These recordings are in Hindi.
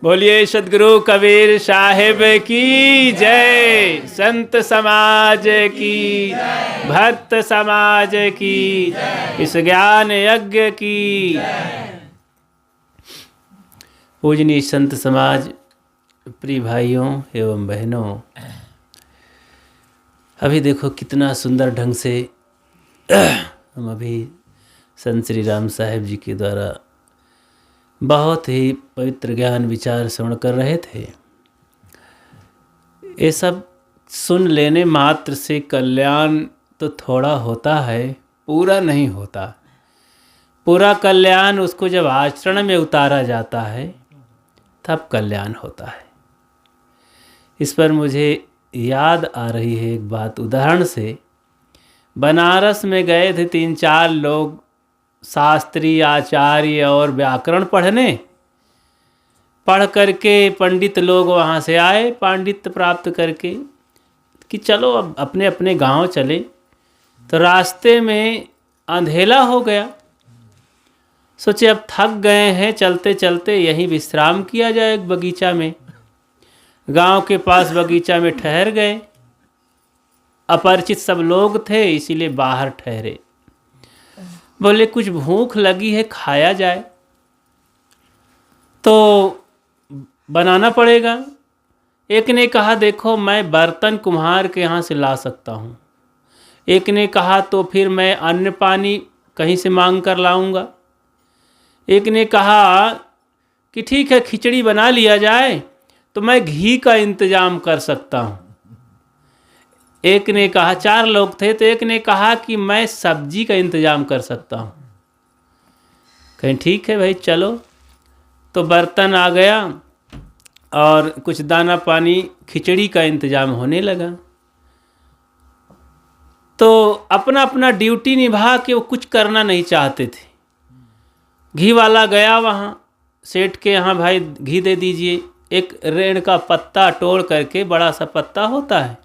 बोलिए सदगुरु कबीर साहिब की जय, संत समाज की, भक्त समाज की, इस ज्ञान यज्ञ की। पूजनीय संत समाज, प्रिय भाइयों एवं बहनों, अभी देखो कितना सुंदर ढंग से हम अभी संत श्री राम साहिब जी के द्वारा बहुत ही पवित्र ज्ञान विचार श्रवण कर रहे थे। ये सब सुन लेने मात्र से कल्याण तो थोड़ा होता है, पूरा नहीं होता। पूरा कल्याण उसको जब आचरण में उतारा जाता है तब कल्याण होता है। इस पर मुझे याद आ रही है एक बात उदाहरण से। बनारस में गए थे 3-4 लोग शास्त्री, आचार्य और व्याकरण पढ़ने। पढ़ करके पंडित लोग वहाँ से आए पांडित्य प्राप्त करके कि चलो अब अपने अपने गांव चले। तो रास्ते में अंधेला हो गया। सोचे अब थक गए हैं, चलते चलते यहीं विश्राम किया जाए एक बगीचा में। गांव के पास बगीचा में ठहर गए। अपरिचित सब लोग थे इसीलिए बाहर ठहरे। बोले कुछ भूख लगी है, खाया जाए तो बनाना पड़ेगा। एक ने कहा देखो मैं बर्तन कुम्हार के यहाँ से ला सकता हूँ। एक ने कहा तो फिर मैं अन्न पानी कहीं से मांग कर लाऊंगा। एक ने कहा कि ठीक है खिचड़ी बना लिया जाए तो मैं घी का इंतजाम कर सकता हूँ। एक ने कहा, 4 लोग थे तो एक ने कहा कि मैं सब्जी का इंतजाम कर सकता हूँ। कहीं ठीक है भाई चलो। तो बर्तन आ गया और कुछ दाना पानी खिचड़ी का इंतजाम होने लगा। तो अपना अपना ड्यूटी निभा के वो कुछ करना नहीं चाहते थे। घी वाला गया वहाँ सेठ के यहाँ, भाई घी दे दीजिए। एक रेण का पत्ता तोड़ करके, बड़ा सा पत्ता होता है,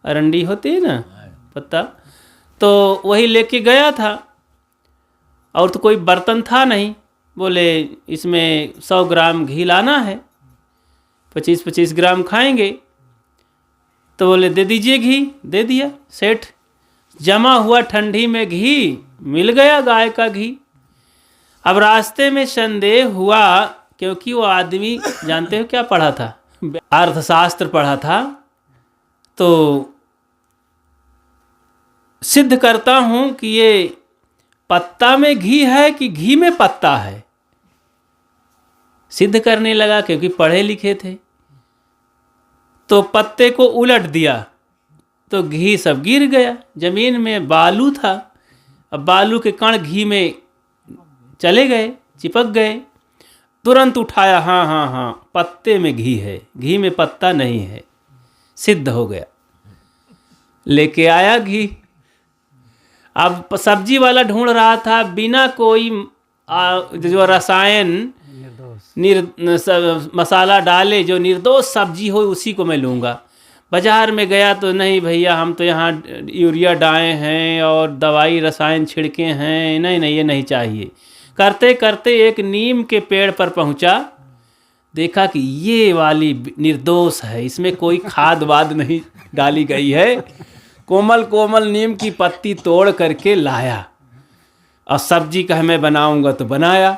अरंडी होती है ना पत्ता, तो वही लेके गया था। और तो कोई बर्तन था नहीं। बोले इसमें 100 ग्राम घी लाना है, 25-25 ग्राम खाएंगे। तो बोले दे दीजिए घी। दे दिया सेठ। जमा हुआ ठंडी में घी मिल गया, गाय का घी। अब रास्ते में संदेह हुआ क्योंकि वो आदमी जानते हो क्या पढ़ा था, अर्थशास्त्र पढ़ा था। तो सिद्ध करता हूं कि ये पत्ता में घी है कि घी में पत्ता है। सिद्ध करने लगा क्योंकि पढ़े लिखे थे। तो पत्ते को उलट दिया तो घी सब गिर गया। जमीन में बालू था, अब बालू के कण घी में चले गए, चिपक गए। तुरंत उठाया, हाँ हाँ हाँ पत्ते में घी है, घी में पत्ता नहीं है। सिद्ध हो गया। लेके आया घी। अब सब्जी वाला ढूंढ रहा था बिना कोई जो रसायन मसाला डाले, जो निर्दोष सब्जी हो उसी को मैं लूँगा। बाजार में गया तो नहीं भैया हम तो यहाँ यूरिया डाले हैं और दवाई रसायन छिड़के हैं, नहीं नहीं ये नहीं चाहिए। करते करते एक नीम के पेड़ पर पहुँचा। देखा कि ये वाली निर्दोष है, इसमें कोई खाद वाद नहीं डाली गई है। कोमल कोमल नीम की पत्ती तोड़ करके लाया और सब्जी का मैं बनाऊंगा तो बनाया।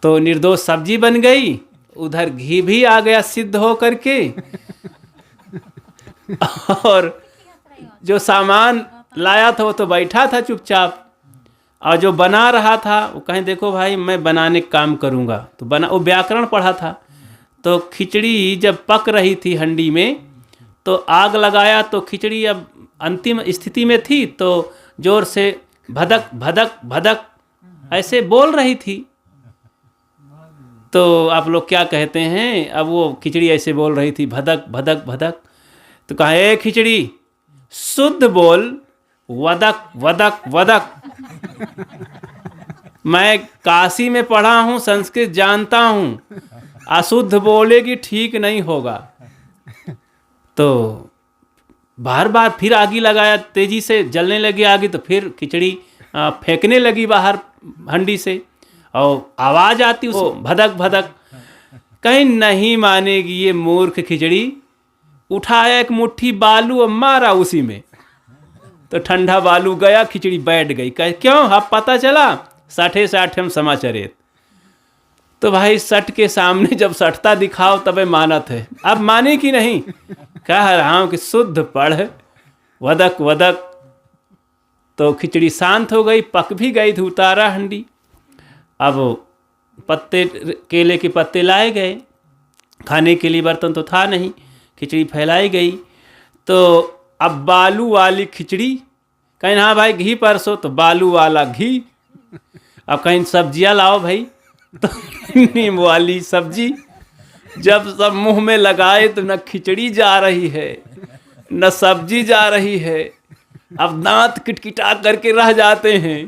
तो निर्दोष सब्जी बन गई, उधर घी भी आ गया सिद्ध हो करके। और जो सामान लाया था वो तो बैठा था चुपचाप, और जो बना रहा था वो कहें देखो भाई मैं बनाने का काम करूँगा। तो बना, वो व्याकरण पढ़ा था। तो खिचड़ी जब पक रही थी हंडी में तो आग लगाया तो खिचड़ी अब अंतिम स्थिति में थी, तो जोर से भदक भदक भदक ऐसे बोल रही थी। तो आप लोग क्या कहते हैं, अब वो खिचड़ी ऐसे बोल रही थी भदक भदक भदक। तो कहा ए खिचड़ी शुद्ध बोल, वदक वदक वदक। मैं काशी में पढ़ा हूँ, संस्कृत जानता हूँ, अशुद्ध बोलेगी ठीक नहीं होगा। तो बार बार फिर आगी लगाया, तेजी से जलने लगी आगी। तो फिर खिचड़ी फेंकने लगी बाहर हंडी से और आवाज़ आती उस भदक भदक। कहीं नहीं मानेगी ये मूर्ख खिचड़ी। उठाया एक मुट्ठी बालू और मारा उसी में, तो ठंडा बालू गया, खिचड़ी बैठ गई। कहे क्यों, अब पता चला? साठे साठ हम समाचरित। तो भाई सट के सामने जब सटता दिखाओ तबे मानत है, अब माने कि नहीं? कह रहा हूं कि शुद्ध पढ़ वदक वदक। तो खिचड़ी शांत हो गई, पक भी गई थी, उतारा हंडी। अब पत्ते, केले के पत्ते लाए गए, खाने के लिए बर्तन तो था नहीं, खिचड़ी फैलाई गई। तो अब बालू वाली खिचड़ी, कहीं हाँ भाई घी परसो, तो बालू वाला घी। अब कहीं सब्जियां लाओ भाई, तो नीम वाली सब्जी। जब सब मुंह में लगाए तो न खिचड़ी जा रही है न सब्जी जा रही है। अब दांत किटकिटा करके रह जाते हैं,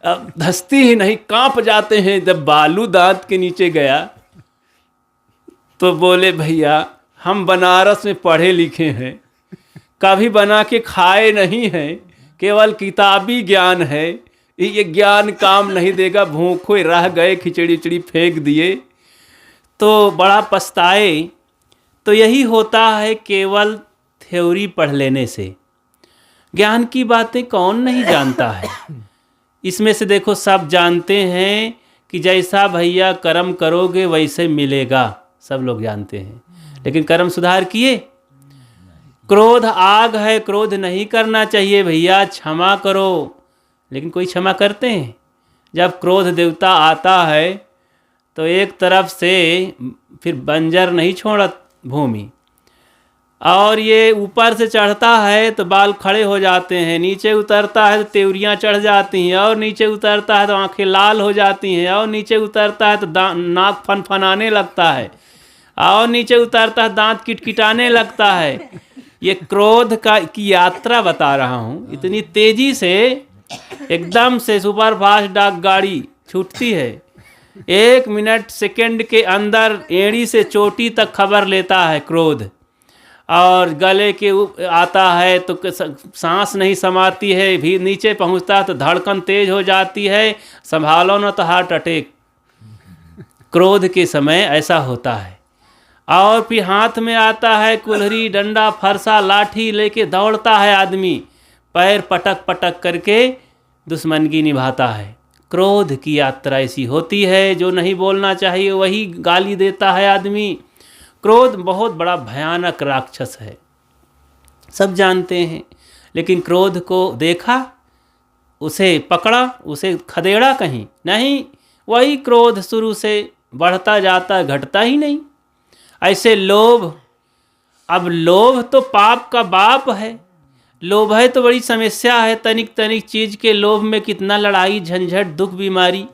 अब धंसती ही नहीं, कांप जाते हैं। जब बालू दांत के नीचे गया तो बोले भैया हम बनारस में पढ़े लिखे हैं, कभी बना के खाए नहीं हैं, केवल किताबी ज्ञान है, ये ज्ञान काम नहीं देगा। भूखे रह गए, खिचड़ी उचड़ी फेंक दिए, तो बड़ा पछताए। तो यही होता है केवल थ्योरी पढ़ लेने से। ज्ञान की बातें कौन नहीं जानता है। इसमें से देखो सब जानते हैं कि जैसा भैया कर्म करोगे वैसे मिलेगा, सब लोग जानते हैं, लेकिन कर्म सुधार किए? क्रोध आग है, क्रोध नहीं करना चाहिए भैया, क्षमा करो, लेकिन कोई क्षमा करते हैं? जब क्रोध देवता आता है तो एक तरफ से फिर बंजर नहीं छोड़त भूमि, और ये ऊपर से चढ़ता है तो बाल खड़े हो जाते हैं, नीचे उतरता है तो तेवरियाँ चढ़ जाती हैं, और नीचे उतरता है तो आंखें लाल हो जाती हैं, और नीचे उतरता है तो नाक फनफनाने लगता है, और नीचे उतरता है दांत किटकिटाने लगता है। ये क्रोध की यात्रा बता रहा हूँ। इतनी तेजी से एकदम से सुपर फास्ट डाक गाड़ी छूटती है, 1 मिनट सेकंड के अंदर एड़ी से चोटी तक खबर लेता है क्रोध, और गले के आता है तो सांस नहीं समाती है, भी नीचे पहुंचता है तो धड़कन तेज हो जाती है, संभालो न तो हार्ट अटैक। क्रोध के समय ऐसा होता है। और फिर हाथ में आता है कुल्हड़ी, डंडा, फरसा, लाठी लेके दौड़ता है आदमी, पैर पटक पटक करके दुश्मनगी निभाता है। क्रोध की यात्रा ऐसी होती है, जो नहीं बोलना चाहिए वही गाली देता है आदमी। क्रोध बहुत बड़ा भयानक राक्षस है, सब जानते हैं, लेकिन क्रोध को देखा, उसे पकड़ा, उसे खदेड़ा कहीं नहीं, वही क्रोध शुरू से बढ़ता जाता, घटता ही नहीं। ऐसे लोभ, अब लोभ तो पाप का बाप है, लोभ है तो बड़ी समस्या है। तनिक तनिक चीज़ के लोभ में कितना लड़ाई झंझट दुख बीमारी।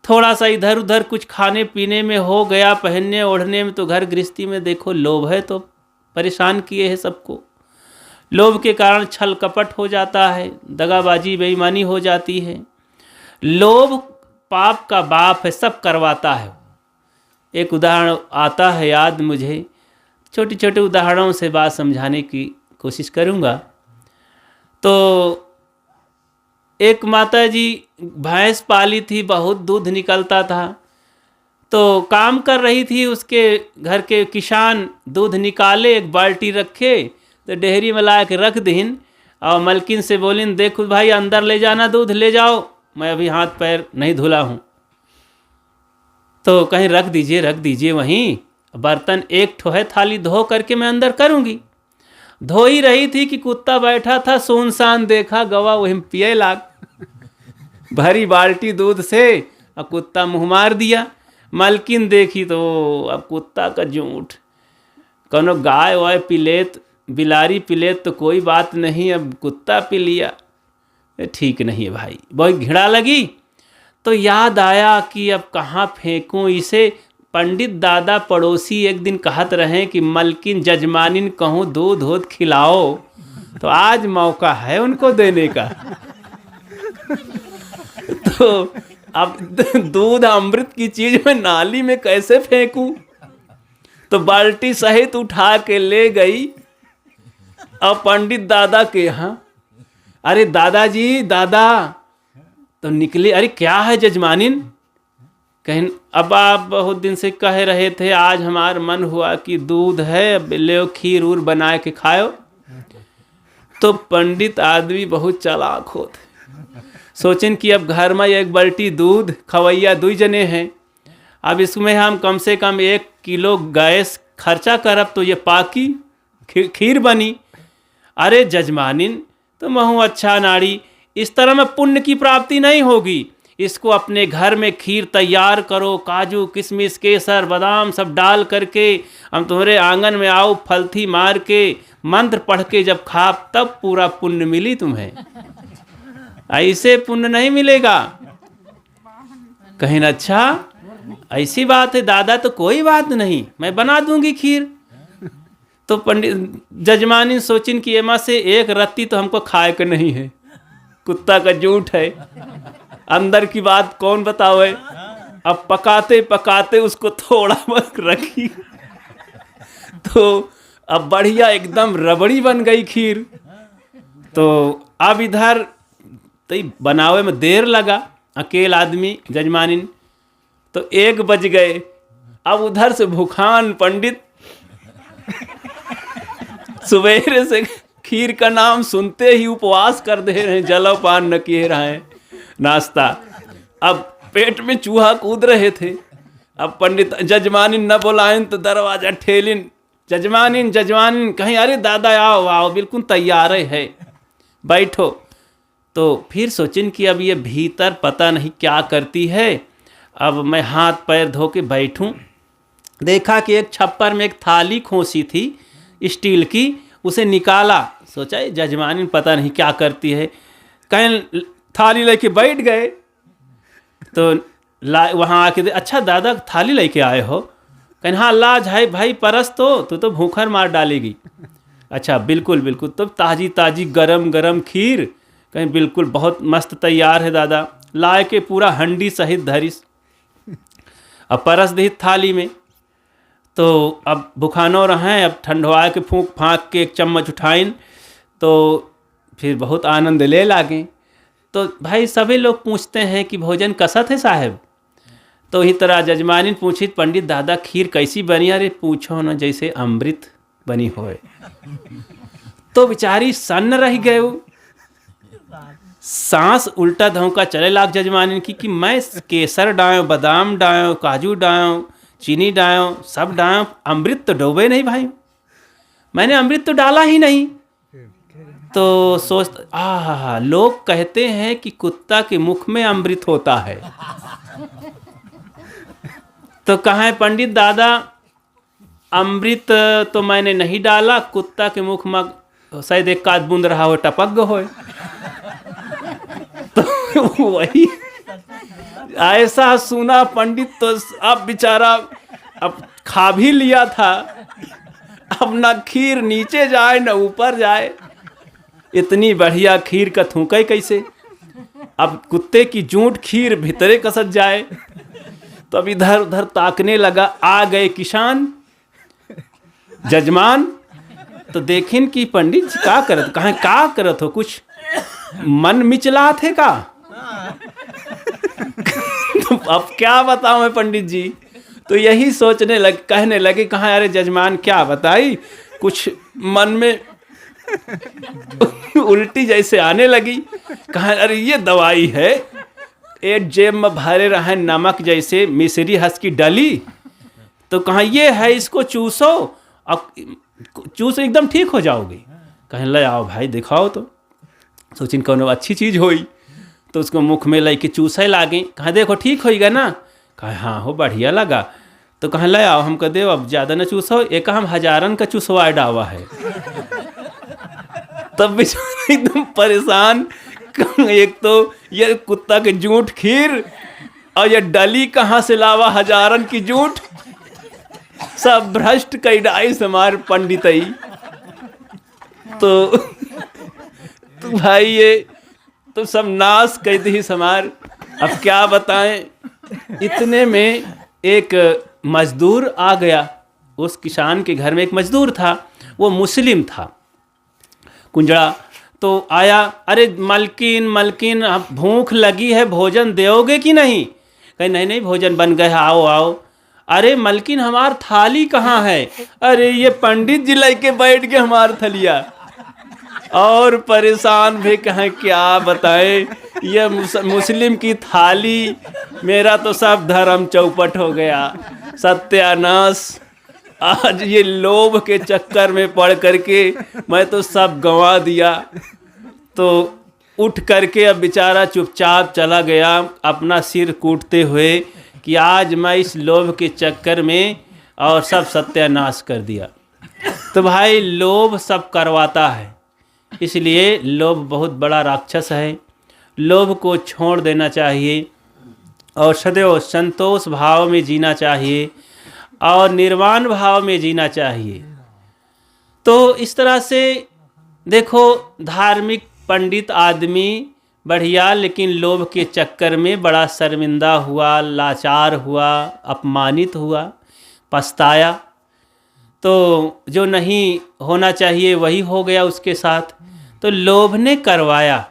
थोड़ा सा इधर उधर कुछ खाने पीने में हो गया, पहनने ओढ़ने में, तो घर गृहस्थी में देखो लोभ है तो परेशान किए हैं सबको। लोभ के कारण छल कपट हो जाता है, दगाबाजी बेईमानी हो जाती है। लोभ पाप का बाप है, सब करवाता है। एक उदाहरण आता है याद मुझे, छोटे छोटे उदाहरणों से बात समझाने की कोशिश करूँगा। तो एक माता जी भैंस पाली थी, बहुत दूध निकलता था, तो काम कर रही थी, उसके घर के किसान दूध निकाले, एक बाल्टी रखे तो डेहरी में ला के रख दीन, और मलकिन से बोलिन देखो भाई अंदर ले जाना दूध, ले जाओ, मैं अभी हाथ पैर नहीं धुला हूँ। तो कहीं रख दीजिए वहीं, बर्तन एक ठो है थाली, धो करके मैं अंदर करूँगी। धो ही रही थी कि कुत्ता बैठा था, सुनसान देखा, गवा वहीं पिए लाग, भरी बाल्टी दूध से, और कुत्ता मुँह मार दिया। मलकिन देखी तो अब कुत्ता का झूठ, कौनो गाय वाय पिलेत, बिलारी पिलेत तो कोई बात नहीं, अब कुत्ता पी लिया, ठीक नहीं है भाई, बहुत घिड़ा लगी। तो याद आया कि अब कहाँ फेंकूं इसे। पंडित दादा पड़ोसी एक दिन कहत रहे कि मलकिन जजमानिन कहूँ दूध दूध खिलाओ, तो आज मौका है उनको देने का। तो अब दूध अमृत की चीज में नाली में कैसे फेंकूं? तो बाल्टी सहित उठा के ले गई और पंडित दादा के यहाँ। अरे दादाजी, दादा, तो निकले, अरे क्या है जजमानिन? कहीं अब आप बहुत दिन से कह रहे थे, आज हमारा मन हुआ कि दूध है, अब ले खीर उर बना के खाओ। तो पंडित आदमी बहुत चालाक होते, सोचें कि अब घर में एक बाल्टी दूध, खवैया 2 जने हैं, अब इसमें हम कम से कम 1 किलो गैस खर्चा करब तो ये पाकी खीर बनी। अरे जजमानिन, तो महू अच्छा नाड़ी, इस तरह में पुण्य की प्राप्ति नहीं होगी। इसको अपने घर में खीर तैयार करो, काजू किशमिश केसर बादाम सब डाल करके, हम तुम्हारे आंगन में आओ, फलथी मार के मंत्र पढ़ के जब खा, तब पूरा पुण्य मिली तुम्हें, ऐसे पुण्य नहीं मिलेगा। कहीं अच्छा ऐसी बात है दादा, तो कोई बात नहीं, मैं बना दूंगी खीर। तो पंडित जजमानी सोचिन कि एमा से 1 रत्ती तो हमको खाए के नहीं है, कुत्ता का झूठ है, अंदर की बात कौन बतावे। अब पकाते पकाते उसको थोड़ा बहुत रखी तो अब बढ़िया एकदम रबड़ी बन गई खीर। तो अब इधर तो बनावे में देर लगा, अकेल आदमी जजमानिन, तो 1 बज गए। अब उधर से भूखान पंडित सवेरे से खीर का नाम सुनते ही उपवास कर दे रहे हैं, जलपान न किए रहे नाश्ता। अब पेट में चूहा कूद रहे थे। अब पंडित जजमानिन न बुलाएं तो दरवाजा ठेलिन, जजमानिन जजमानिन, कहीं अरे दादा आओ आओ, बिल्कुल तैयार है, बैठो। तो फिर सोचिन कि अब ये भीतर पता नहीं क्या करती है, अब मैं हाथ पैर धो के बैठूं। देखा कि एक छप्पर में एक थाली खोसी थी स्टील की, उसे निकाला, सोचा जजमानिन पता नहीं क्या करती है, कहीं थाली लेके बैठ गए। तो वहाँ आके अच्छा दादा थाली लेके आए हो, कहीं हाँ लाज है भाई, परस तो भूखर मार डालेगी। अच्छा बिल्कुल बिल्कुल, तो ताजी ताजी गरम गरम खीर, कहीं बिल्कुल बहुत मस्त तैयार है दादा, लाए के पूरा हंडी सहित धरिस, अब परस दी थाली में। तो अब भुखानो रहें, अब ठंडवा के फूंक फाँक के 1 चम्मच उठाइन, तो फिर बहुत आनंद ले लागे। तो भाई सभी लोग पूछते हैं कि भोजन कसत है साहब, तो ही तरह जजमानी पूछी पंडित दादा खीर कैसी बनी, अरे पूछो न जैसे अमृत बनी होए। तो बेचारी सन्न रह गए, सांस उल्टा धौका चले लाग जजमानी की कि मैं केसर डायो, बादाम डायो, काजू डायो, चीनी डायो, सब डायो, अमृत तो डूबे नहीं भाई, मैंने अमृत तो डाला ही नहीं। तो सोचता लोग कहते हैं कि कुत्ता के मुख में अमृत होता है। तो कहाँ पंडित दादा, अमृत तो मैंने नहीं डाला, कुत्ता के मुख में शायद 1 आध बूंद रहा हो, टपक हो। तो वही ऐसा सुना पंडित, तो अब बेचारा अब खा भी लिया था, अब ना खीर नीचे जाए न ऊपर जाए, इतनी बढ़िया खीर का थूके कैसे। अब कुत्ते की जूठ खीर भीतरे कसत जाए। तो अब इधर उधर ताकने लगा, आ गए किसान जजमान, तो देखें कि पंडित जी क्या करत, कहाँ क्या करत हो, कुछ मन मिचला थे का। तो अब क्या बताऊं मैं पंडित जी, तो यही सोचने लगे, कहने लगे कहाँ अरे जजमान क्या बताई, कुछ मन में उल्टी जैसे आने लगी। कहा अरे ये दवाई है, एक जेब में भरे रहे नमक जैसे मिश्री हंस की डली, तो कहा ये है इसको चूसो, अब चूसो एकदम ठीक हो जाओगे। कहें ले आओ भाई दिखाओ, तो सोचिन कौन अच्छी चीज़ होई, तो उसको मुख में लेके चूसे लागे। कहा देखो ठीक होएगा ना, कहा हाँ हो बढ़िया लगा। तो कहा ले आओ हमको दे, अब ज़्यादा न चूसो, एक हम 1000 का चूसवा डावा है। तब बेचारा एकदम परेशान, एक तो ये कुत्ता के जूठ खीर और ये डली कहाँ से लावा 1000 की जूठ, सब भ्रष्ट कैडाई समार पंडितई। तो भाई ये तो सब नाश कर दी समार। अब क्या बताएं, इतने में एक मजदूर आ गया। उस किसान के घर में एक मजदूर था, वो मुस्लिम था, कुंजड़ा। तो आया, अरे मलकिन मलकिन अब भूख लगी है, भोजन दोगे कि नहीं। कहीं नहीं नहीं भोजन बन गया, आओ आओ। अरे मलकिन हमार थाली कहाँ है? अरे ये पंडित जी लेके बैठ गए हमार थलिया। और परेशान भी कहें क्या बताएं, ये मुस्लिम की थाली, मेरा तो सब धर्म चौपट हो गया, सत्यानाश। आज ये लोभ के चक्कर में पड़ करके मैं तो सब गंवा दिया। तो उठ करके अब बेचारा चुपचाप चला गया अपना सिर कूटते हुए कि आज मैं इस लोभ के चक्कर में और सब सत्यानाश कर दिया। तो भाई लोभ सब करवाता है, इसलिए लोभ बहुत बड़ा राक्षस है। लोभ को छोड़ देना चाहिए और सदैव संतोष भाव में जीना चाहिए और निर्वाण भाव में जीना चाहिए। तो इस तरह से देखो, धार्मिक पंडित आदमी बढ़िया, लेकिन लोभ के चक्कर में बड़ा शर्मिंदा हुआ, लाचार हुआ, अपमानित हुआ, पछताया। तो जो नहीं होना चाहिए वही हो गया उसके साथ। तो लोभ ने करवाया।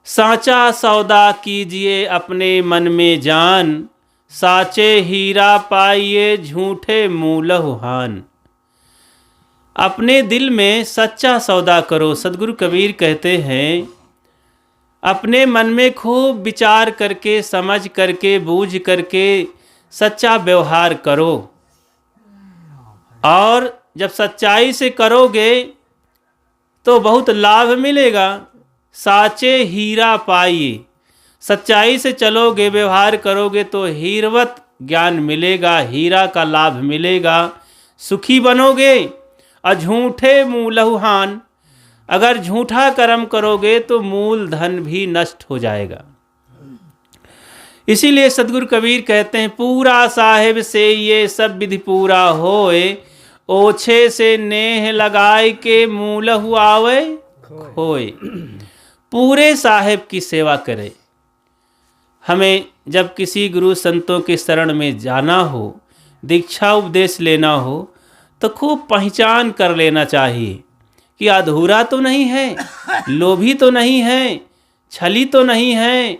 साचा सौदा कीजिए अपने मन में जान, साचे हीरा पाइए झूठे मूलहु हान। अपने दिल में सच्चा सौदा करो। सदगुरु कबीर कहते हैं, अपने मन में खूब विचार करके, समझ करके, बूझ करके सच्चा व्यवहार करो। और जब सच्चाई से करोगे तो बहुत लाभ मिलेगा। साचे हीरा पाइए, सच्चाई से चलोगे, व्यवहार करोगे तो हीरवत ज्ञान मिलेगा, हीरा का लाभ मिलेगा, सुखी बनोगे। अझूठे मूलहु हान, अगर झूठा कर्म करोगे तो मूल धन भी नष्ट हो जाएगा। इसीलिए सदगुरु कबीर कहते हैं, पूरा साहेब से ये सब विधि पूरा होए, ओछे से नेह लगाए के मूलहु आवे खोए। पूरे साहेब की सेवा करे। हमें जब किसी गुरु संतों के शरण में जाना हो, दीक्षा उपदेश लेना हो, तो खूब पहचान कर लेना चाहिए कि अधूरा तो नहीं है, लोभी तो नहीं है, छली तो नहीं है,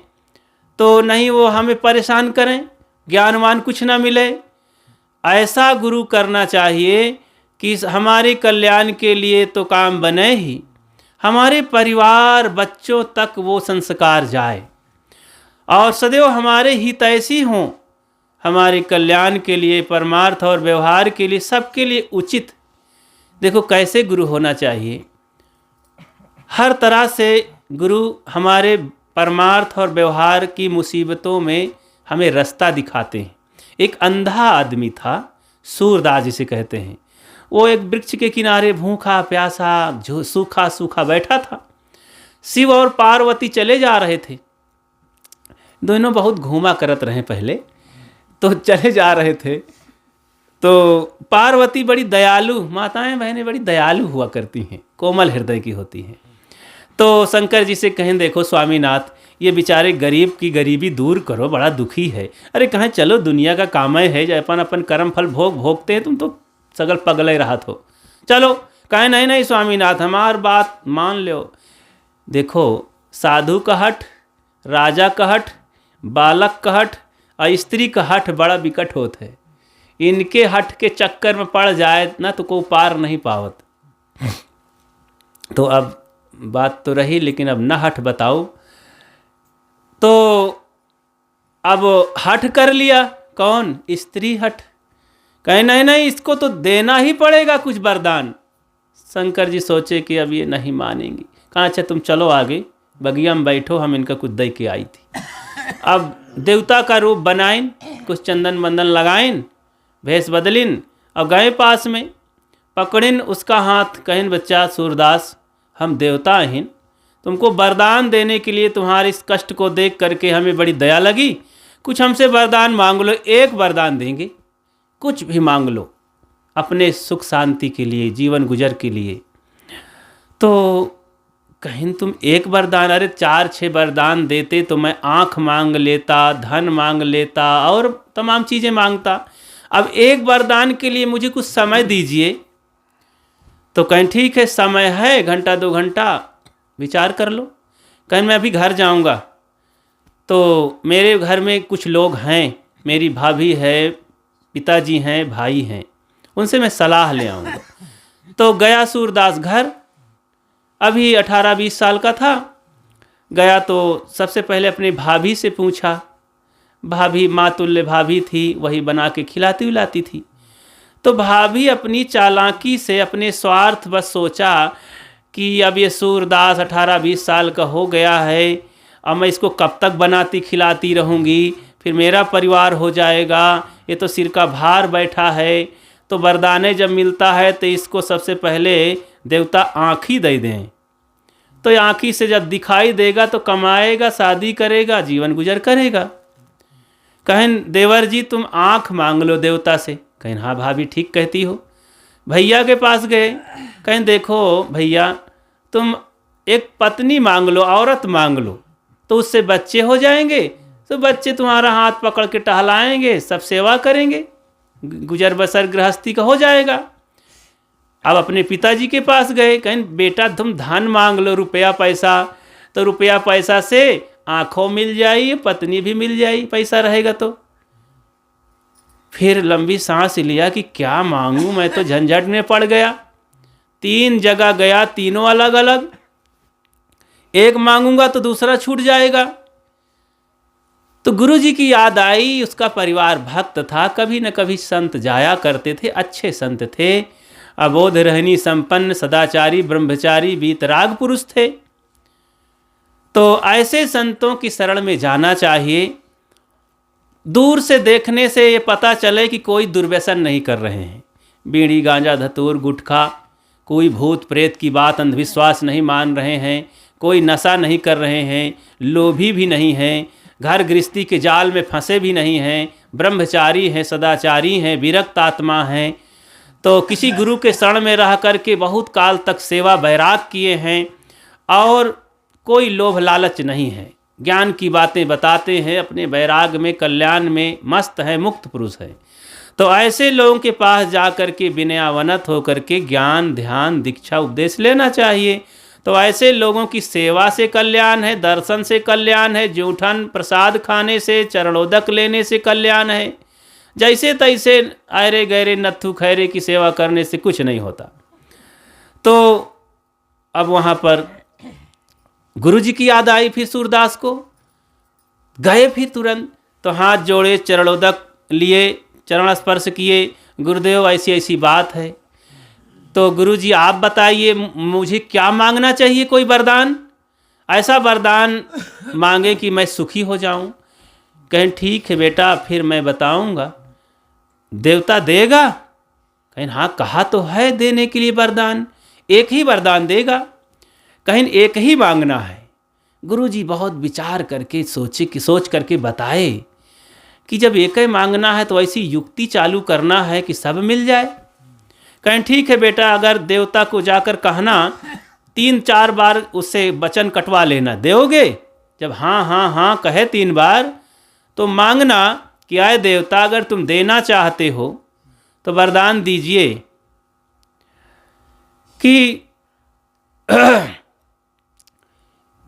तो नहीं वो हमें परेशान करें, ज्ञानवान कुछ ना मिले। ऐसा गुरु करना चाहिए कि हमारे कल्याण के लिए तो काम बने ही, हमारे परिवार बच्चों तक वो संस्कार जाए और सदैव हमारे हितैषी हों, हमारे कल्याण के लिए, परमार्थ और व्यवहार के लिए, सबके लिए उचित। देखो कैसे गुरु होना चाहिए। हर तरह से गुरु हमारे परमार्थ और व्यवहार की मुसीबतों में हमें रास्ता दिखाते हैं। एक अंधा आदमी था, सूरदास जिसे कहते हैं, वो एक वृक्ष के किनारे भूखा प्यासा जो सूखा सूखा बैठा था। शिव और पार्वती चले जा रहे थे, दोनों बहुत घूमा करत रहे पहले, तो चले जा रहे थे। तो पार्वती बड़ी दयालु, माताएं बहनें बड़ी दयालु हुआ करती हैं, कोमल हृदय की होती हैं। तो शंकर जी से कहें, देखो स्वामीनाथ, ये बेचारे गरीब की गरीबी दूर करो, बड़ा दुखी है। अरे कहें चलो, दुनिया का काम है, जब अपन अपन कर्म फल भोगते हैं, तुम तो सगल पगले रहत हो, चलो। कहें नहीं नहीं स्वामीनाथ, हमार बात मान लो। देखो, साधु का हठ, राजा का हठ, बालक का हठ और स्त्री का हठ बड़ा विकट होता है। इनके हठ के चक्कर में पड़ जाए ना तो कोई पार नहीं पावत। तो अब बात तो रही, लेकिन अब ना हठ बताओ। तो अब हठ कर लिया, कौन? स्त्री हठ। कहे नहीं नहीं, इसको तो देना ही पड़ेगा कुछ वरदान। शंकर जी सोचे कि अब ये नहीं मानेंगी। कहा अच्छा तुम चलो आगे, बगिया में बैठो, हम इनका कुछ दे के आई थी। अब देवता का रूप बनाइन, कुछ चंदन मंदन लगाइन, भेष बदलिन और गए पास में, पकड़िन उसका हाथ, कहिन बच्चा सूरदास, हम देवता हैं, तुमको वरदान देने के लिए तुम्हारे इस कष्ट को देख करके हमें बड़ी दया लगी, कुछ हमसे वरदान मांग लो। एक वरदान देंगे, कुछ भी मांग लो अपने सुख शांति के लिए, जीवन गुजर के लिए। तो कहीं तुम एक वरदान, अरे 4-6 वरदान देते तो मैं आँख मांग लेता, धन मांग लेता और तमाम चीज़ें मांगता। अब एक वरदान के लिए मुझे कुछ समय दीजिए। तो कहीं ठीक है, समय है, 1-2 घंटा विचार कर लो। कहीं मैं अभी घर जाऊंगा। तो मेरे घर में कुछ लोग हैं, मेरी भाभी है, पिताजी हैं, भाई हैं, उनसे मैं सलाह ले आऊँगा। तो गया सूरदास घर, अभी 18-20 साल का था। गया तो सबसे पहले अपने भाभी से पूछा। भाभी मातुल्य भाभी थी, वही बना के खिलाती उलाती थी। तो भाभी अपनी चालाकी से अपने स्वार्थ बस सोचा कि अब ये सूरदास 18-20 साल का हो गया है, अब मैं इसको कब तक बनाती खिलाती रहूँगी, फिर मेरा परिवार हो जाएगा, ये तो सिर का भार बैठा है। तो वरदाने जब मिलता है तो इसको सबसे पहले देवता आँखी दे दें, तो आँखी से जब दिखाई देगा तो कमाएगा, शादी करेगा, जीवन गुजर करेगा। कहें देवर जी तुम आँख मांग लो देवता से। कहें हाँ भाभी ठीक कहती हो। भैया के पास गए, कहें देखो भैया तुम एक पत्नी मांग लो, औरत मांग लो, तो उससे बच्चे हो जाएंगे, तो बच्चे तुम्हारा हाथ पकड़ के टहलाएंगे, सब सेवा करेंगे, गुजर बसर गृहस्थी का हो जाएगा। अब अपने पिताजी के पास गए, कहें बेटा तुम धन मांग लो, रुपया पैसा, तो रुपया पैसा से आँखों मिल जाई, पत्नी भी मिल जाई, पैसा रहेगा तो। फिर लंबी सांस लिया कि क्या मांगूं, मैं तो झंझट में पड़ गया। 3 जगह गया, तीनों अलग अलग, एक मांगूंगा तो दूसरा छूट जाएगा। तो गुरुजी की याद आई, उसका परिवार भक्त था, कभी न कभी संत जाया करते थे, अच्छे संत थे, अबोध रहनी संपन्न, सदाचारी, ब्रह्मचारी, वीतराग पुरुष थे। तो ऐसे संतों की शरण में जाना चाहिए। दूर से देखने से ये पता चले कि कोई दुर्व्यसन नहीं कर रहे हैं, बीड़ी गांजा धतूर गुटखा, कोई भूत प्रेत की बात अंधविश्वास नहीं मान रहे हैं, कोई नशा नहीं कर रहे हैं, लोभी भी नहीं हैं, घर गृहस्थी के जाल में फंसे भी नहीं हैं, ब्रह्मचारी हैं, सदाचारी हैं, विरक्त आत्मा हैं। तो किसी गुरु के शरण में रह करके बहुत काल तक सेवा बैराग किए हैं और कोई लोभ लालच नहीं है, ज्ञान की बातें बताते हैं, अपने बैराग में कल्याण में मस्त है, मुक्त पुरुष है। तो ऐसे लोगों के पास जा कर के विनयावनत होकर के ज्ञान ध्यान दीक्षा उपदेश लेना चाहिए। तो ऐसे लोगों की सेवा से कल्याण है, दर्शन से कल्याण है, जूठन प्रसाद खाने से, चरणोदक लेने से कल्याण है। जैसे तैसे आयरे गहरे नत्थु खैरे की सेवा करने से कुछ नहीं होता। तो अब वहाँ पर गुरुजी की याद आई, फिर सूरदास को गए, फिर तुरंत तो हाथ जोड़े, चरणोदक लिए, चरण स्पर्श किए, गुरुदेव ऐसी ऐसी बात है, तो गुरुजी आप बताइए मुझे क्या मांगना चाहिए, कोई वरदान, ऐसा वरदान मांगे कि मैं सुखी हो जाऊं। कहें ठीक है बेटा फिर मैं बताऊंगा, देवता देगा। कहें हाँ कहा तो है देने के लिए वरदान, एक ही वरदान देगा। कहें एक ही मांगना है। गुरुजी बहुत विचार करके सोच करके बताए कि जब एक ही मांगना है तो ऐसी युक्ति चालू करना है कि सब मिल जाए। कहें ठीक है बेटा, अगर देवता को जाकर कहना 3-4 बार उससे वचन कटवा लेना, दोगे? जब हाँ हाँ हाँ कहे 3 बार तो मांगना कि आए देवता अगर तुम देना चाहते हो तो वरदान दीजिए कि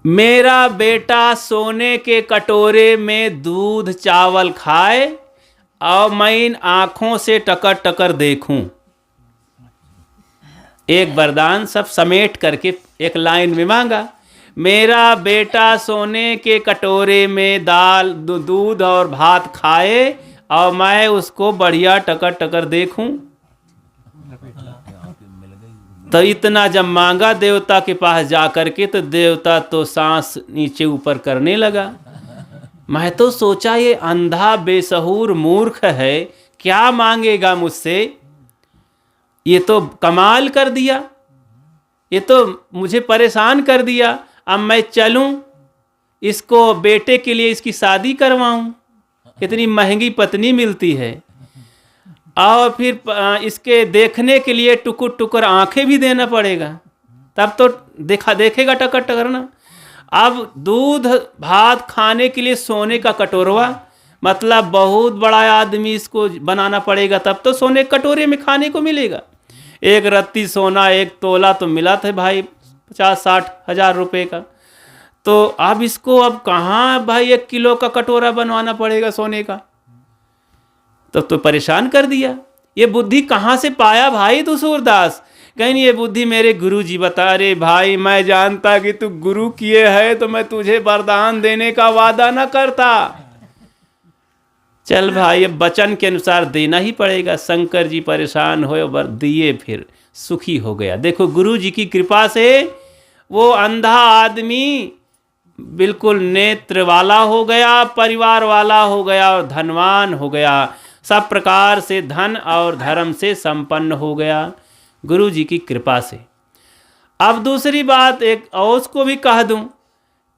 मेरा बेटा सोने के कटोरे में दूध चावल खाए और मैं इन आँखों से टकर टकर देखूं। एक वरदान सब समेट करके एक लाइन में मांगा, मेरा बेटा सोने के कटोरे में दाल दूध और भात खाए और मैं उसको बढ़िया टकर टकर देखूं। तो इतना जब मांगा देवता के पास जा करके तो देवता तो सांस नीचे ऊपर करने लगा। मैं तो सोचा ये अंधा बेसहूर मूर्ख है, क्या मांगेगा मुझसे, ये तो कमाल कर दिया, ये तो मुझे परेशान कर दिया। अब मैं चलूं इसको बेटे के लिए इसकी शादी करवाऊं, कितनी महंगी पत्नी मिलती है, और फिर इसके देखने के लिए टुकुर टुकुर आंखें भी देना पड़ेगा, तब तो देखेगा टकर टकर ना। अब दूध भात खाने के लिए सोने का कटोरवा, मतलब बहुत बड़ा आदमी इसको बनाना पड़ेगा, तब तो सोने के कटोरे में खाने को मिलेगा। एक रत्ती सोना 1 तोला तो मिला था भाई 50-60 हज़ार रुपये का। तो अब इसको अब कहाँ भाई 1 किलो का कटोरा बनवाना पड़ेगा सोने का। तो परेशान कर दिया। ये बुद्धि कहाँ से पाया भाई तू सूरदास? कहीं ये बुद्धि मेरे गुरु जी बता रहे। भाई मैं जानता कि तू गुरु किए है तो मैं तुझे वरदान देने का वादा न करता। चल भाई अब वचन के अनुसार देना ही पड़ेगा। शंकर जी परेशान हुए, वर दिए, फिर सुखी हो गया। देखो गुरु जी की कृपा से वो अंधा आदमी बिल्कुल नेत्र वाला हो गया, परिवार वाला हो गया और धनवान हो गया। सब प्रकार से धन और धर्म से संपन्न हो गया गुरु जी की कृपा से। अब दूसरी बात एक और उसको भी कह दूं।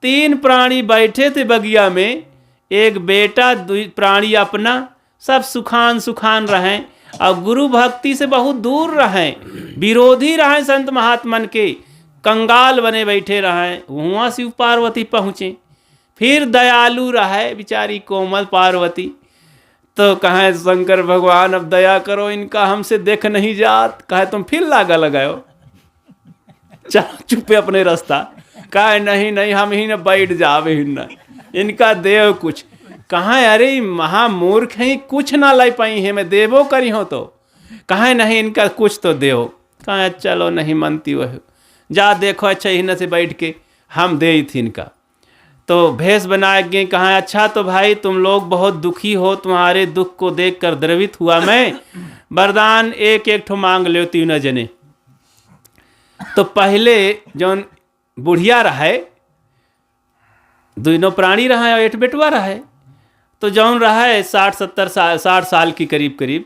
3 प्राणी बैठे थे बगिया में, एक बेटा, 2 प्राणी अपना, सब सुखान सुखान रहें और गुरु भक्ति से बहुत दूर रहें, विरोधी रहें संत महात्मन के, कंगाल बने बैठे रहें। वहाँ शिव पार्वती पहुँचे। फिर दयालु रहे बेचारी कोमल पार्वती। तो कहें शंकर भगवान अब दया करो, इनका हमसे देख नहीं जात। कहे तुम फिर लागा लगाओ, चलो चुपे अपने रास्ता। कहे नहीं नहीं हम ही न बैठ जावे ही न, इनका देव कुछ। कहाँ अरे महामूर्ख हैं, कुछ ना लाई पाई है, मैं देवो करी हो तो। कहे नहीं इनका कुछ तो देव। कहे चलो नहीं मनती वह, जा देखो अच्छा ही न से बैठ के हम दे थी इनका। तो भेष बनाए गए। कहा अच्छा तो भाई तुम लोग बहुत दुखी हो, तुम्हारे दुख को देखकर द्रवित हुआ मैं। वरदान एक एक ठो मांग लो 3 जने। तो पहले जौन बुढ़िया रहे, 2 प्राणी रहे और 1 बेटवा रहे। तो जौन रहे 60 साल की करीब करीब,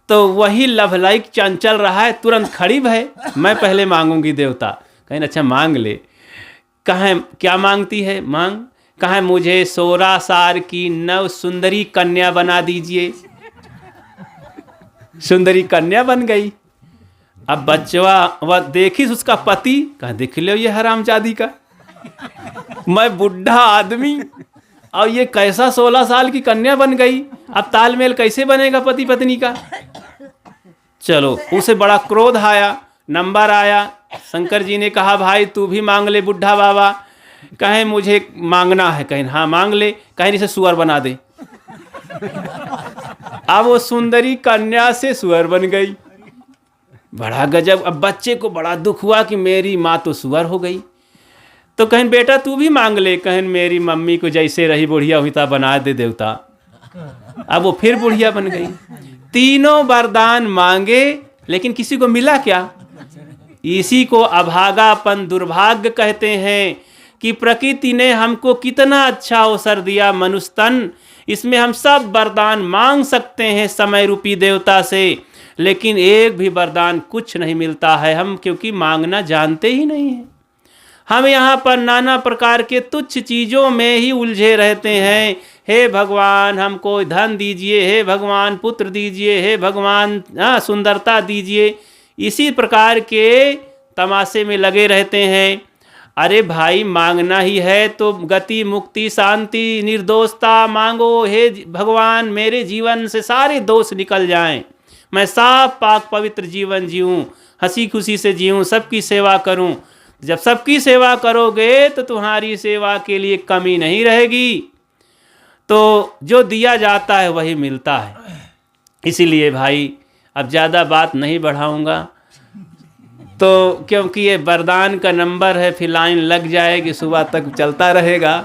तो वही लभलाइक चंचल रहा है। तुरंत खड़ी है, मैं पहले मांगूंगी देवता। कहीं अच्छा मांग ले। कहें क्या मांगती है? मांग। कहें मुझे 16 साल की नव सुंदरी कन्या बना दीजिए। सुंदरी कन्या बन गई। अब बच्चा वह देखी उसका पति, कहा देख लो ये हरामजादी का, मैं बुढ़ा आदमी और ये कैसा 16 साल की कन्या बन गई। अब तालमेल कैसे बनेगा पति पत्नी का? चलो उसे बड़ा क्रोध आया, नंबर आया। शंकर जी ने कहा भाई तू भी मांग ले बुढ़ा बाबा। कहें मुझे मांगना है। कहें हाँ मांग ले। कहें इसे सुअर बना दे। अब वो सुंदरी कन्या से सुअर बन गई। बड़ा गजब। अब बच्चे को बड़ा दुख हुआ कि मेरी माँ तो सुअर हो गई। तो कहें बेटा तू भी मांग ले। कहें मेरी मम्मी को जैसे रही बुढ़िया हुई था बना दे देवता। अब वो फिर बुढ़िया बन गई। 3 वरदान मांगे लेकिन किसी को मिला क्या? इसी को अभागापन दुर्भाग्य कहते हैं कि प्रकृति ने हमको कितना अच्छा अवसर दिया मनुष्य तन। इसमें हम सब वरदान मांग सकते हैं समय रूपी देवता से, लेकिन एक भी वरदान कुछ नहीं मिलता है। हम क्योंकि मांगना जानते ही नहीं हैं। हम यहाँ पर नाना प्रकार के तुच्छ चीज़ों में ही उलझे रहते हैं। हे भगवान हमको धन दीजिए, हे भगवान पुत्र दीजिए, हे भगवान सुंदरता दीजिए। इसी प्रकार के तमाशे में लगे रहते हैं। अरे भाई मांगना ही है तो गति मुक्ति शांति निर्दोषता मांगो। हे भगवान मेरे जीवन से सारे दोष निकल जाएं, मैं साफ पाक पवित्र जीवन जीऊँ, हंसी खुशी से जीऊँ, सबकी सेवा करूँ। जब सबकी सेवा करोगे तो तुम्हारी सेवा के लिए कमी नहीं रहेगी। तो जो दिया जाता है वही मिलता है। इसीलिए भाई अब ज़्यादा बात नहीं बढ़ाऊंगा, तो क्योंकि ये वरदान का नंबर है, फिर लाइन लग जाएगी, सुबह तक चलता रहेगा।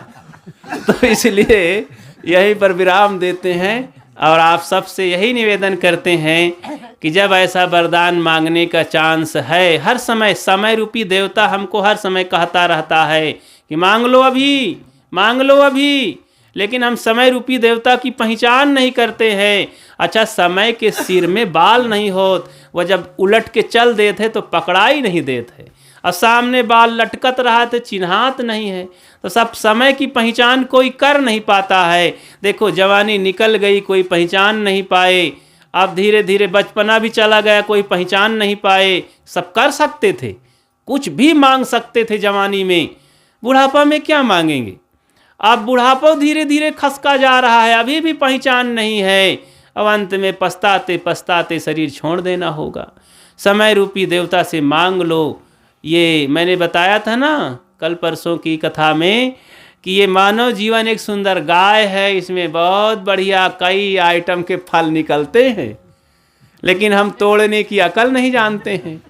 तो इसलिए यहीं पर विराम देते हैं और आप सबसे यही निवेदन करते हैं कि जब ऐसा वरदान मांगने का चांस है, हर समय समय रूपी देवता हमको हर समय कहता रहता है कि मांग लो अभी, मांग लो अभी, लेकिन हम समय रूपी देवता की पहचान नहीं करते हैं। अच्छा समय के सिर में बाल नहीं होत, वह जब उलट के चल देते तो पकड़ाई नहीं देते, और सामने बाल लटकत रहा तो चिन्हात नहीं है। तो सब समय की पहचान कोई कर नहीं पाता है। देखो जवानी निकल गई, कोई पहचान नहीं पाए। अब धीरे धीरे बचपना भी चला गया, कोई पहचान नहीं पाए। सब कर सकते थे, कुछ भी मांग सकते थे जवानी में, बुढ़ापा में क्या मांगेंगे? अब बुढ़ापा धीरे धीरे खसका जा रहा है, अभी भी पहचान नहीं है। अब अंत में पछताते पछताते शरीर छोड़ देना होगा। समय रूपी देवता से मांग लो। ये मैंने बताया था ना कल परसों की कथा में कि ये मानव जीवन एक सुंदर गाय है, इसमें बहुत बढ़िया कई आइटम के फल निकलते हैं, लेकिन हम तोड़ने की अकल नहीं जानते हैं।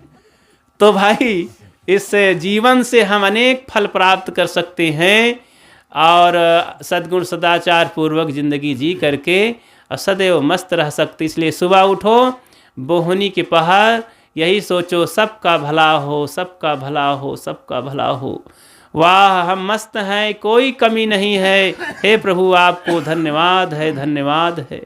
तो भाई इस जीवन से हम अनेक फल प्राप्त कर सकते हैं और सद्गुण सदाचार पूर्वक जिंदगी जी करके सदैव मस्त रह सकते। इसलिए सुबह उठो, बोहनी के पहर यही सोचो सबका भला हो, सबका भला हो, सबका भला हो। वाह, हम मस्त हैं, कोई कमी नहीं है। हे प्रभु आपको धन्यवाद है, धन्यवाद है।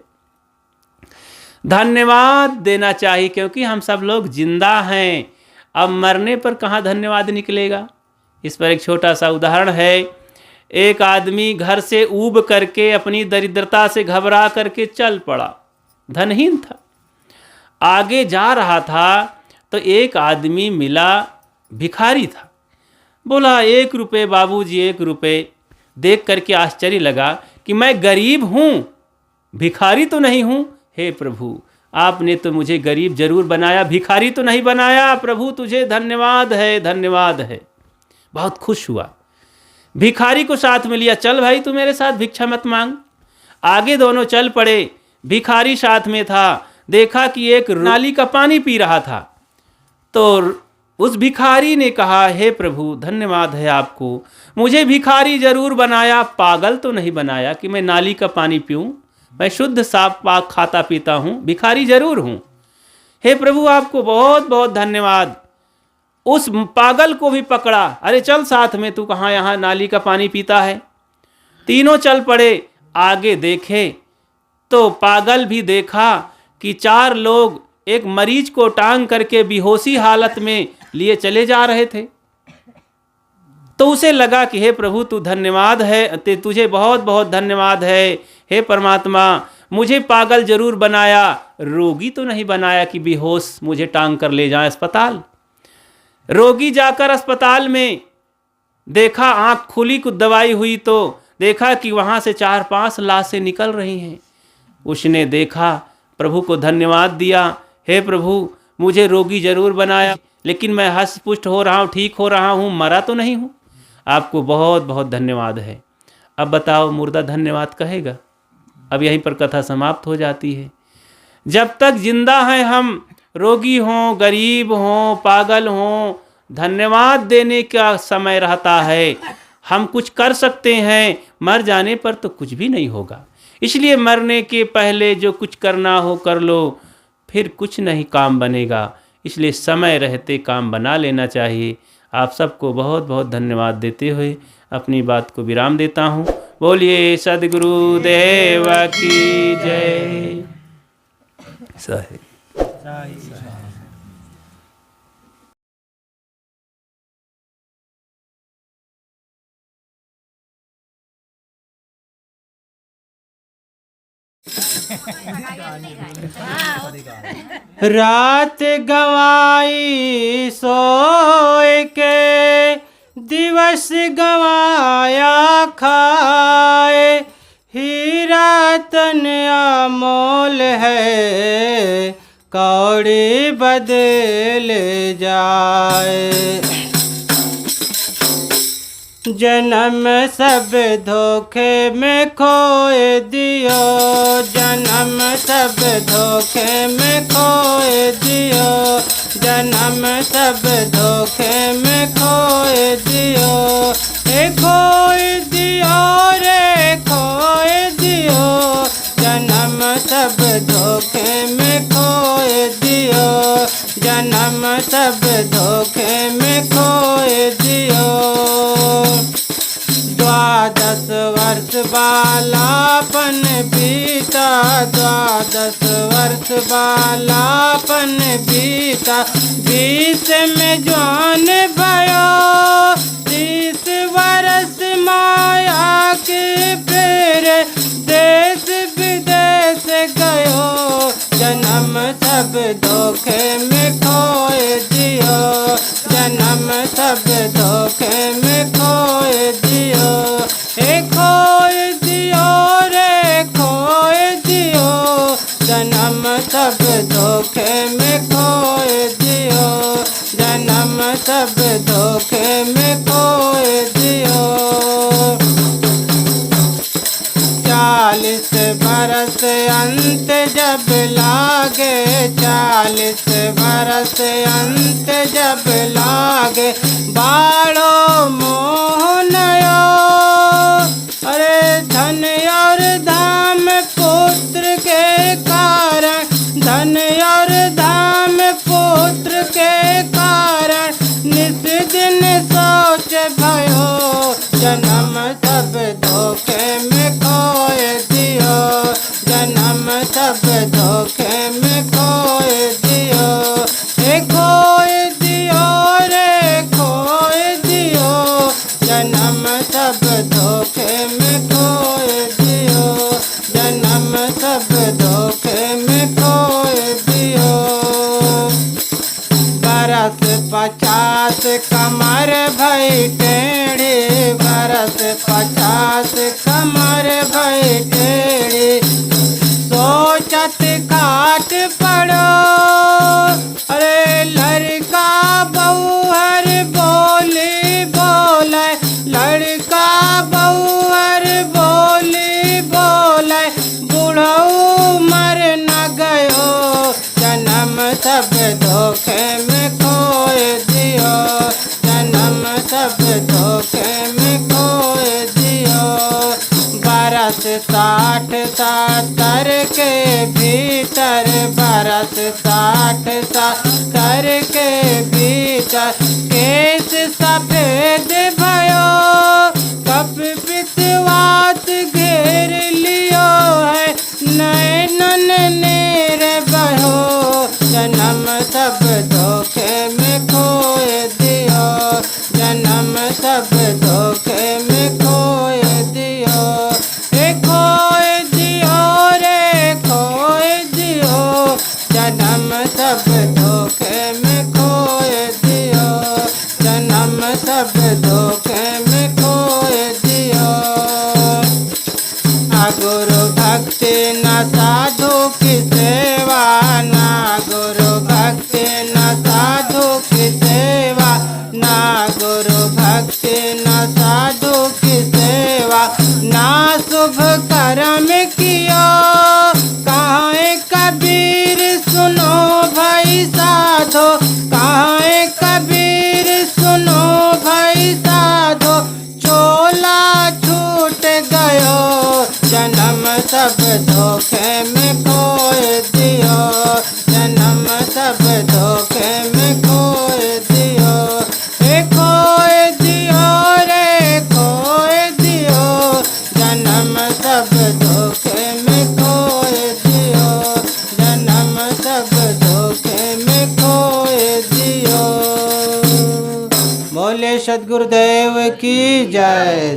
धन्यवाद देना चाहिए क्योंकि हम सब लोग जिंदा हैं। अब मरने पर कहाँ धन्यवाद निकलेगा। इस पर एक छोटा सा उदाहरण है। एक आदमी घर से ऊब करके अपनी दरिद्रता से घबरा करके चल पड़ा, धनहीन था। आगे जा रहा था तो एक आदमी मिला, भिखारी था। बोला 1 रुपये बाबूजी, 1 रुपये। देख करके आश्चर्य लगा कि मैं गरीब हूँ, भिखारी तो नहीं हूँ। हे प्रभु, आपने तो मुझे गरीब जरूर बनाया, भिखारी तो नहीं बनाया। प्रभु तुझे धन्यवाद है, धन्यवाद है। बहुत खुश हुआ। भिखारी को साथ में लिया, चल भाई तू मेरे साथ भिक्षा मत मांग। आगे दोनों चल पड़े। भिखारी साथ में था। देखा कि एक नाली का पानी पी रहा था। तो उस भिखारी ने कहा, हे प्रभु धन्यवाद है आपको, मुझे भिखारी जरूर बनाया, पागल तो नहीं बनाया कि मैं नाली का पानी पीऊं। मैं शुद्ध साफ पाक खाता पीता हूँ, भिखारी जरूर हूँ। हे प्रभु आपको बहुत बहुत धन्यवाद। उस पागल को भी पकड़ा, अरे चल साथ में, तू कहाँ यहाँ नाली का पानी पीता है। तीनों चल पड़े। आगे देखे तो पागल भी देखा कि 4 लोग एक मरीज को टांग करके बेहोशी हालत में लिए चले जा रहे थे। तो उसे लगा कि हे प्रभु तू धन्यवाद है, तुझे बहुत बहुत धन्यवाद है। हे परमात्मा, मुझे पागल जरूर बनाया, रोगी तो नहीं बनाया कि बेहोश मुझे टांग कर ले जाए अस्पताल। रोगी जाकर अस्पताल में देखा, आंख खुली, कुछ दवाई हुई तो देखा कि वहाँ से 4-5 लाशें निकल रही हैं। उसने देखा, प्रभु को धन्यवाद दिया, हे प्रभु मुझे रोगी जरूर बनाया, लेकिन मैं हष्ट पुष्ट हो रहा हूँ, ठीक हो रहा हूँ, मरा तो नहीं हूँ। आपको बहुत बहुत धन्यवाद है। अब बताओ मुर्दा धन्यवाद कहेगा? अब यहीं पर कथा समाप्त हो जाती है। जब तक जिंदा हैं हम, रोगी हों, गरीब हों, पागल हों, धन्यवाद देने का समय रहता है। हम कुछ कर सकते हैं, मर जाने पर तो कुछ भी नहीं होगा। इसलिए मरने के पहले जो कुछ करना हो कर लो, फिर कुछ नहीं काम बनेगा। इसलिए समय रहते काम बना लेना चाहिए। आप सबको बहुत बहुत धन्यवाद देते हुए अपनी बात को विराम देता हूँ। बोलिए सद्गुरु देव की जय। सही रात गवाई सोए के, दिवस गवाया खाए। हीरा तन अमोल है, कौड़ी बदल जाए। जन्म सब धोखे में खोए दियो, जन्म सब धोखे में खोए दियो, जन्म सब धोखे में खोए दियो। ए खोए दियो रे खोए दियो, जन्म सब धोखे में खोए दियो, जन्म सब धोखे में खोए दियो। 12 वर्ष बालापन बीता, 12 वर्ष बालापन बीता। 20 में जवान भयो, 30 वर्ष माया के फेरे, देश विदेश गयो। जन्म सब धोखे में खोए दियो, जन्म सब धोखे में खोए दियो। ए खोए दियो रे खोए दियो, जन्म सब धोखे में खोए दियो, जन्म सब धोखे में खोए अंत जब लागे, 40 बरस अंत जब लागे, बाड़ो मोहनयो। अरे धन और धाम पुत्र के कारण, धन और धाम पुत्र के कारण, नित दिन सोच भयो, जन्म सब धोखे में खोए दियो, जन्म सब धोखे में खोए दियो। हे खोए दियो रे खोए दियो, जन्म सब धोखे में खोए दियो, जन्म सब धोखे में खोए दियो। बरस 50 कमर भई टेढ़ी, बरस 50 कमर भई टेढ़ी, सोचत खाट पड़ो। अरे लड़का बहुहर बोली बोले, लड़का बहुहर बोली बोले, बूढ़ऊ मर न गयो, जन्म सब धोखे में खोए दियो, जन्म सब धोखे में खोए दियो। बरस 60 70 के भीतर, बरस 60 70 के भीतर, केस सफेद भयो, कप पितवात घेर लियो है, नैनन नेर बहो, जन्म सब धोखे में खोए दियो, जन्म सब धोखे में खोए दियो। हे खोए दियो रे खोए दियो, जन्म सब धोखे में खोए दियो, जन्म सब धोखे में खोए दियो। गुरु भक्ति न साधु की सेवा, ना गुरु भक्ति न साधु की सेवा, ना गुरु भक्ति न साधु की सेवा, ना शुभ कर्म कियो, कहाँ कबीर सुनो भाई साधो, कहाँ कबीर सुनो भाई साधो, चोला छूट गयो, जन्म सब धोखे में खोए दियो, जन्म सब धोखे में खोए दियो। हे खोए दियो रे खोए दियो, जन्म सब धोखे में खोए दियो, जन्म सब धोखे में खोए दियो। बोले सद्गुरुदेव की जय।